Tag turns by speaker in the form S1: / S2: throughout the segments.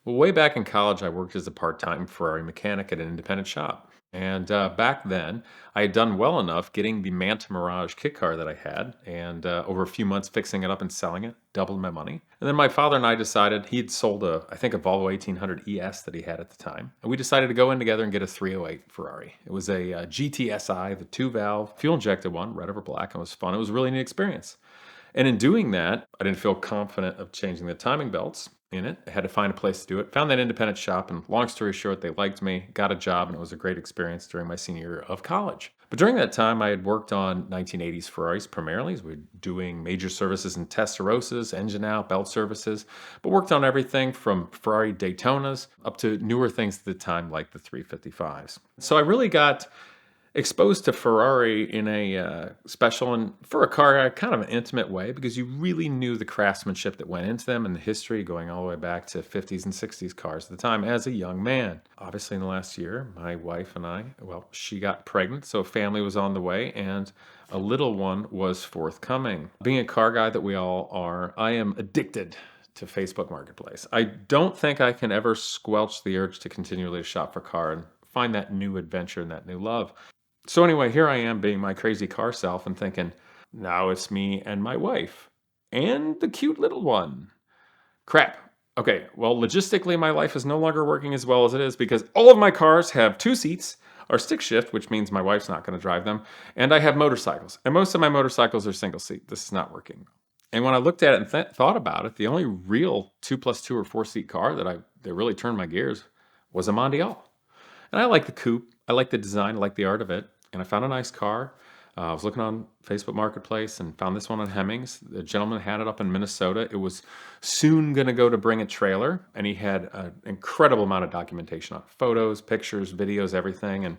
S1: Well, way back in college, I worked as a part-time Ferrari mechanic at an independent shop. And back then, I had done well enough getting the Manta Mirage kit car that I had, and over a few months fixing it up and selling it, doubled my money. And then my father and I decided he'd sold I think a Volvo 1800 ES that he had at the time, and we decided to go in together and get a 308 Ferrari. It was a GTSI, the two-valve, fuel-injected one, red over black, and it was fun. It was a really neat experience. And in doing that, I didn't feel confident of changing the timing belts in it. I had to find a place to do it. Found that independent shop, and long story short, they liked me, got a job, and it was a great experience during my senior year of college. But during that time, I had worked on 1980s Ferraris primarily. We were doing major services and Testarossas, engine out, belt services, but worked on everything from Ferrari Daytonas up to newer things at the time like the 355s. So I really got exposed to Ferrari in a special and for a car kind of an intimate way because you really knew the craftsmanship that went into them and the history going all the way back to 50s and 60s cars at the time as a young man. Obviously, in the last year, my wife and I, well, she got pregnant, so family was on the way and a little one was forthcoming. Being a car guy that we all are, I am addicted to Facebook Marketplace. I don't think I can ever squelch the urge to continually shop for car and find that new adventure and that new love. So anyway, here I am being my crazy car self and thinking, now it's me and my wife and the cute little one. Crap. Okay, well, logistically, my life is no longer working as well as it is because all of my cars have two seats, are stick shift, which means my wife's not going to drive them, and I have motorcycles. And most of my motorcycles are single seat. This is not working. And when I looked at it and thought about it, the only real 2+2 or 4 seat car that really turned my gears was a Mondial. And I like the coupe. I like the design. I like the art of it. And I found a nice car. I was looking on Facebook Marketplace and found this one on Hemmings. The gentleman had it up in Minnesota. It was soon going to go to bring a trailer. And he had an incredible amount of documentation on it. Photos, pictures, videos, everything. And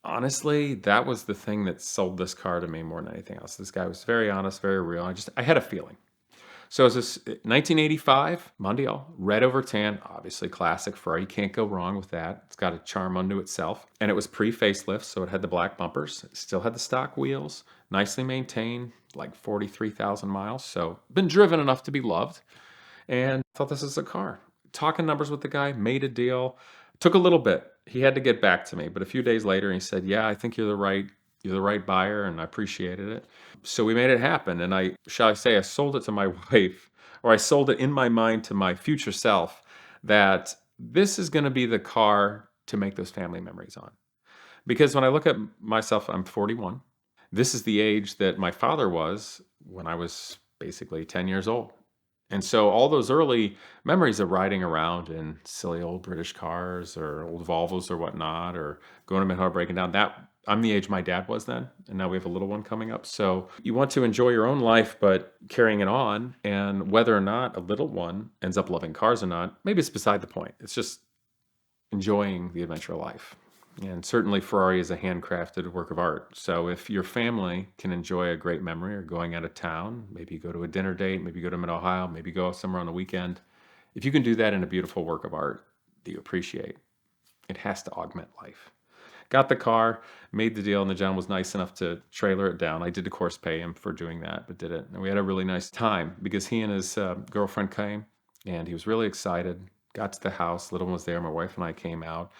S1: honestly, that was the thing that sold this car to me more than anything else. This guy was very honest, very real. I had a feeling. So it's this 1985 Mondial, red over tan, obviously classic Ferrari. You can't go wrong with that. It's got a charm unto itself. And it was pre-facelift, so it had the black bumpers. It still had the stock wheels, nicely maintained, like 43,000 miles. So been driven enough to be loved. And I thought this is a car. Talking numbers with the guy, made a deal. Took a little bit. He had to get back to me. But a few days later, he said, yeah, I think you're the right buyer, and I appreciated it. So we made it happen. And I sold it to my wife, or I sold it in my mind to my future self that this is going to be the car to make those family memories on. Because when I look at myself, I'm 41. This is the age that my father was when I was basically 10 years old. And so all those early memories of riding around in silly old British cars or old Volvos or whatnot, or going to Manhattan breaking down, that I'm the age my dad was then, and now we have a little one coming up. So you want to enjoy your own life, but carrying it on, and whether or not a little one ends up loving cars or not, maybe it's beside the point. It's just enjoying the adventure of life. And certainly Ferrari is a handcrafted work of art. So if your family can enjoy a great memory or going out of town, maybe you go to a dinner date, maybe you go to Mid-Ohio, maybe go somewhere on the weekend. If you can do that in a beautiful work of art that you appreciate, it has to augment life. Got the car, made the deal, and the gentleman was nice enough to trailer it down. I did, of course, pay him for doing that, but did it. And we had a really nice time because he and his girlfriend came, and he was really excited. Got to the house, little one was there, my wife and I came out.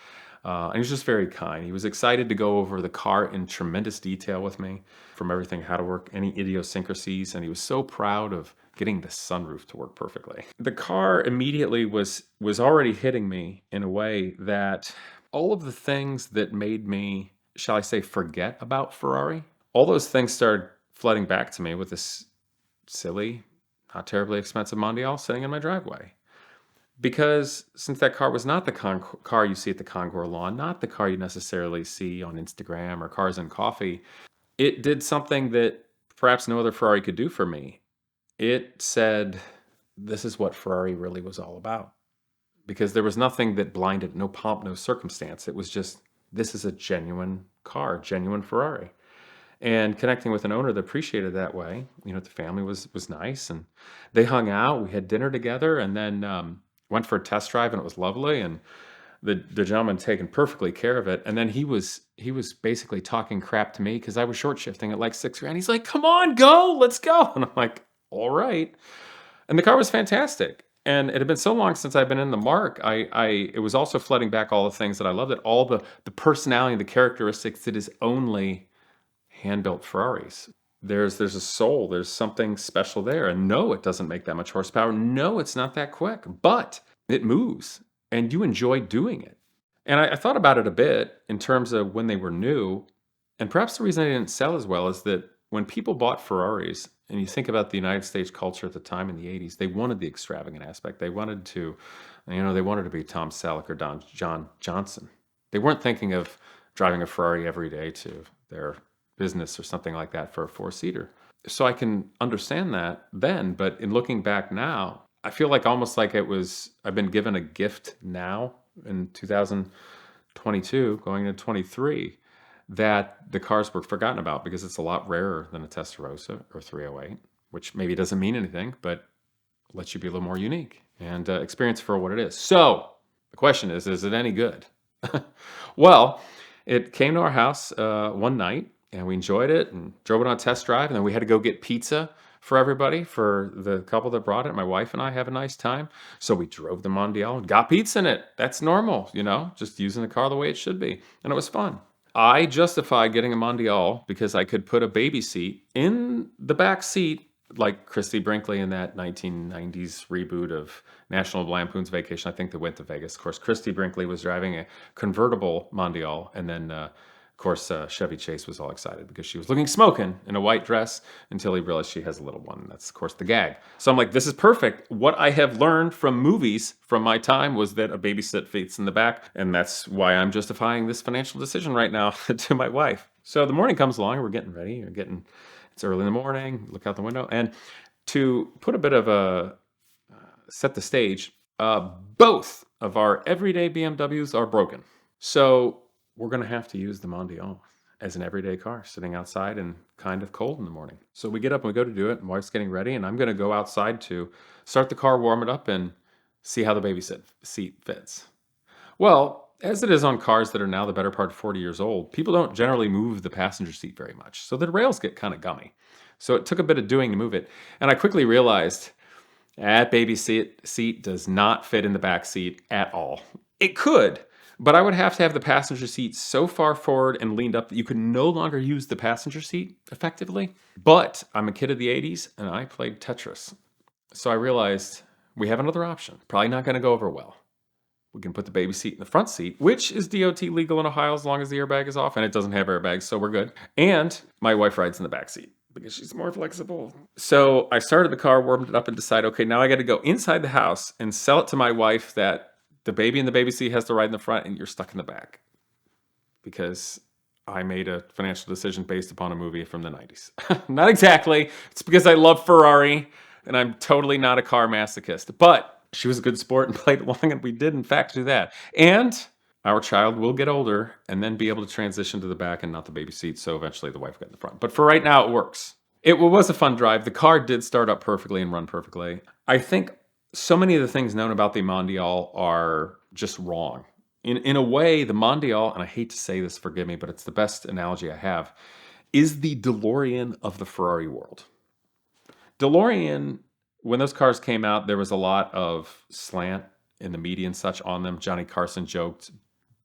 S1: And he was just very kind. He was excited to go over the car in tremendous detail with me, from everything, how to work, any idiosyncrasies, and he was so proud of getting the sunroof to work perfectly. The car immediately was already hitting me in a way that all of the things that made me, shall I say, forget about Ferrari, all those things started flooding back to me with this silly, not terribly expensive Mondial sitting in my driveway. Because since that car was not the car you see at the Concours lawn, not the car you necessarily see on Instagram or Cars and Coffee, it did something that perhaps no other Ferrari could do for me. It said, this is what Ferrari really was all about. Because there was nothing that blinded, no pomp, no circumstance. It was just, this is a genuine car, genuine Ferrari. And connecting with an owner that appreciated that way, the family was nice, and they hung out. We had dinner together, and then went for a test drive, and it was lovely. And the gentleman taking perfectly care of it. And then he was basically talking crap to me because I was short shifting at like $6,000. He's like, "Come on, go, let's go." And I'm like, "All right." And the car was fantastic. And it had been so long since I've been in the mark. It was also flooding back all the things that I loved. It all the personality, the characteristics that is only hand built Ferraris. There's a soul. There's something special there. And no, it doesn't make that much horsepower. No, it's not that quick. But it moves, and you enjoy doing it. And I thought about it a bit in terms of when they were new. And perhaps the reason they didn't sell as well is that when people bought Ferraris, and you think about the United States culture at the time in the 80s, they wanted the extravagant aspect. They wanted to, they wanted to be Tom Selleck or John Johnson. They weren't thinking of driving a Ferrari every day to their business or something like that for a four-seater. So I can understand that then, but in looking back now, I feel like almost like I've been given a gift now in 2022, going into 23, that the cars were forgotten about because it's a lot rarer than a Testarossa or 308, which maybe doesn't mean anything, but lets you be a little more unique and experience for what it is. So the question is it any good? Well, it came to our house one night, and we enjoyed it and drove it on a test drive, and then we had to go get pizza for everybody, for the couple that brought it. My wife and I have a nice time. So we drove the Mondial and got pizza in it. That's normal, just using the car the way it should be. And it was fun. I justified getting a Mondial because I could put a baby seat in the back seat, like Christy Brinkley in that 1990s reboot of National Lampoon's Vacation. I think they went to Vegas. Of course, Christy Brinkley was driving a convertible Mondial, and then of course, Chevy Chase was all excited because she was looking smoking in a white dress until he realized she has a little one. And that's, of course, the gag. So I'm like, this is perfect. What I have learned from movies from my time was that a baby seat fits in the back. And that's why I'm justifying this financial decision right now to my wife. So the morning comes along, we're getting ready. It's early in the morning, look out the window. And to put a bit of set the stage, both of our everyday BMWs are broken. So we're going to have to use the Mondial as an everyday car, sitting outside and kind of cold in the morning. So we get up and we go to do it, and wife's getting ready, and I'm going to go outside to start the car, warm it up, and see how the baby seat fits. Well, as it is on cars that are now the better part of 40 years old, people don't generally move the passenger seat very much. So the rails get kind of gummy. So it took a bit of doing to move it. And I quickly realized that baby seat does not fit in the back seat at all. It could, but I would have to have the passenger seat so far forward and leaned up that you could no longer use the passenger seat effectively. But I'm a kid of the 80s, and I played Tetris. So I realized we have another option. Probably not going to go over well. We can put the baby seat in the front seat, which is DOT legal in Ohio as long as the airbag is off, and it doesn't have airbags, so we're good. And my wife rides in the back seat because she's more flexible. So I started the car, warmed it up, and decided, okay, now I got to go inside the house and sell it to my wife that the baby in the baby seat has to ride in the front and you're stuck in the back. Because I made a financial decision based upon a movie from the 90s. Not exactly. It's because I love Ferrari and I'm totally not a car masochist. But she was a good sport and played along, and we did in fact do that. And our child will get older and then be able to transition to the back and not the baby seat. So eventually the wife got in the front. But for right now, it works. It was a fun drive. The car did start up perfectly and run perfectly. I think so many of the things known about the Mondial are just wrong. In a way, the Mondial, and I hate to say this, forgive me, but it's the best analogy I have, is the DeLorean of the Ferrari world. DeLorean, when those cars came out, there was a lot of slant in the media and such on them. Johnny Carson joked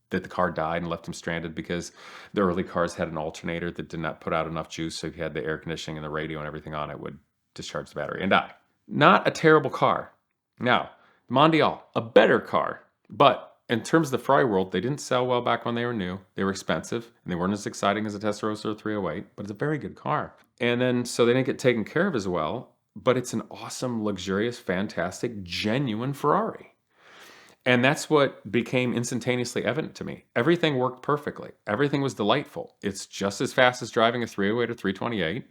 S1: that the car died and left him stranded because the early cars had an alternator that did not put out enough juice, so if you had the air conditioning and the radio and everything on, it would discharge the battery and die. Not a terrible car. Now, Mondial, a better car, but in terms of the Ferrari world, they didn't sell well back when they were new. They were expensive, and they weren't as exciting as a Testarossa or 308, but it's a very good car. And then, so they didn't get taken care of as well, but it's an awesome, luxurious, fantastic, genuine Ferrari. And that's what became instantaneously evident to me. Everything worked perfectly. Everything was delightful. It's just as fast as driving a 308 or 328,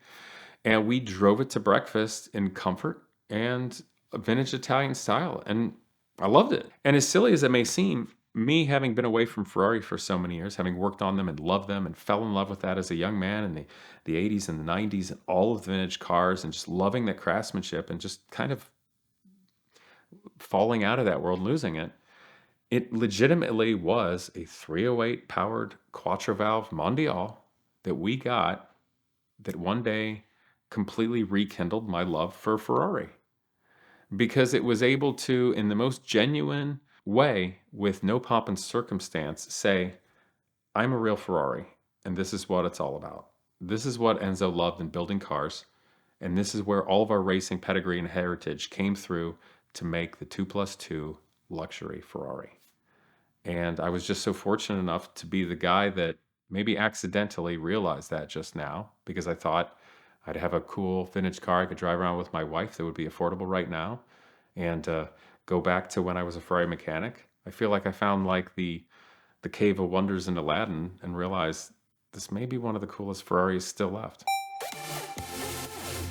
S1: and we drove it to breakfast in comfort and a vintage Italian style, and I loved it. And as silly as it may seem, me having been away from Ferrari for so many years, having worked on them and loved them and fell in love with that as a young man in the 80s and the 90s and all of the vintage cars and just loving that craftsmanship and just kind of falling out of that world, losing it, it legitimately was a 308 powered quattro valve Mondial that we got that one day completely rekindled my love for Ferrari. because it was able to, in the most genuine way, with no pomp and circumstance, say, I'm a real Ferrari, and this is what it's all about. This is what Enzo loved in building cars, and this is where all of our racing pedigree and heritage came through to make the 2+2 luxury Ferrari. And I was just so fortunate enough to be the guy that maybe accidentally realized that just now, because I thought I'd have a cool vintage car I could drive around with my wife that would be affordable right now, and go back to when I was a Ferrari mechanic. I feel like I found like the Cave of Wonders in Aladdin and realized this may be one of the coolest Ferraris still left.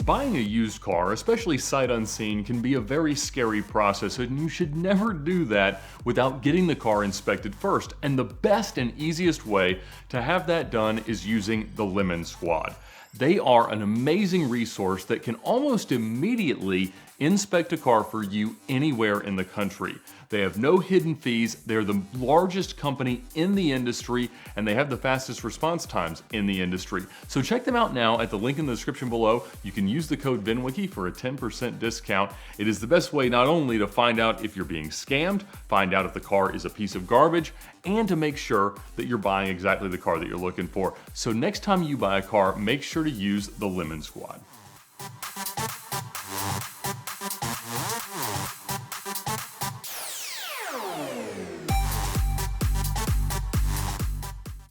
S2: Buying a used car, especially sight unseen, can be a very scary process, and you should never do that without getting the car inspected first. And the best and easiest way to have that done is using the Lemon Squad. They are an amazing resource that can almost immediately inspect a car for you anywhere in the country. They have no hidden fees, they're the largest company in the industry, and they have the fastest response times in the industry. So check them out now at the link in the description below. You can use the code VinWiki for a 10% discount. It is the best way not only to find out if you're being scammed, find out if the car is a piece of garbage, and to make sure that you're buying exactly the car that you're looking for. So next time you buy a car, make sure to use the Lemon Squad.